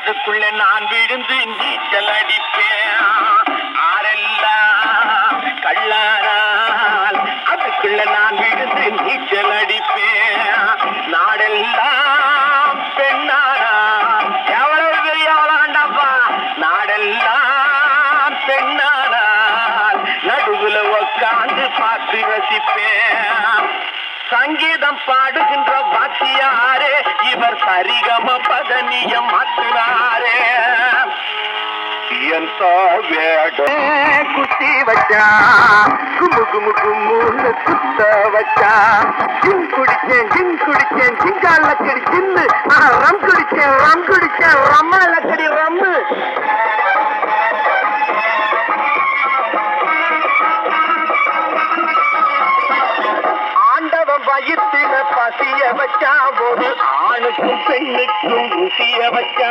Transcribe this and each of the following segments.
அதுக்குள்ள நான் விழுந்து நீச்சல் அடிப்பேன். ஆரெல்லாம் கள்ளானால் அதுக்குள்ள நான் விழுந்து நீச்சல் அடிப்பேன். நாடெல்லாம் பெண்ணானால் எவ்வளவு பெரிய அவளாண்டாப்பா. நாடெல்லாம் பெண்ணானால் நடுவுல உட்காந்து பார்த்து ரசிப்பேன். சங்கீதம் பாடுகின்ற வாத்தியாரே இவர் சரிகம பதனியம் மாற்றினாரே. எந்த வேட குத்தி வச்சா குமு குமு குமுன்னு குத்த வச்சா. ஜின் குடிச்சேன் ஜிங்கால் லக்கடி ஜின்னு. ரம் குடிச்சேன் ரம்மா லக்கடி ரம்மு. வயிற்றில பசிய வச்சா ஒரு ஆணுக்கும் பெண்ணுக்கும் ருசிய வச்சா.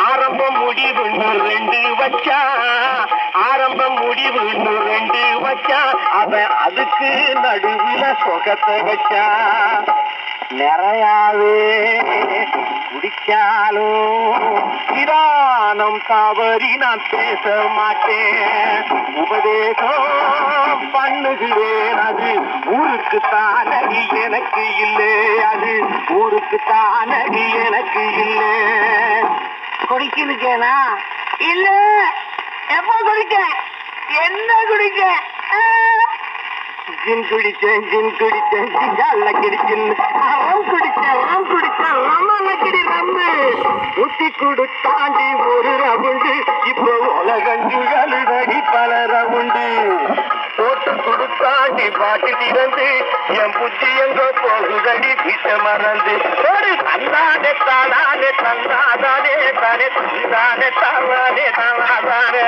ஆரம்பம் முடிவுன்னு 2 வச்சா. ஆரம்பம் முடிவுன்னு 2 வச்சா. அவன் அதுக்கு நடுவில் சொகத்தை வச்சா. நிறையாவே குடிச்சாலும் நிதானம் தவறி நான் பேச மாட்டேன். உபதேசம் பண்ணுகிறேன் அது ஊருக்கு தானடி எனக்கு இல்லை. அது ஊருக்கு தானடி எனக்கு இல்லை. குடிக்கணுக்கேனா இல்ல எப்ப குடிக்க என்ன குடிக்க. ஜின் குடிச்சேன் ஜிங்கால கிடிச்சின். ரம் குடிச்சேன் ரம்மால கிடி ரம்மு. ஊத்தி கொடுத்தாண்டி ஒரு ரவுண்டு இப்போ உலகஞ்சு அழுதடி பல ரவுண்டு. போட்டு கொடுத்தாண்டி பாட்டு திறந்து என் புத்தி எங்க போகுதடி வீட்ட மறந்து. தந்தானே தானே தந்தாதானே தானே தந்தானே தானே தானே.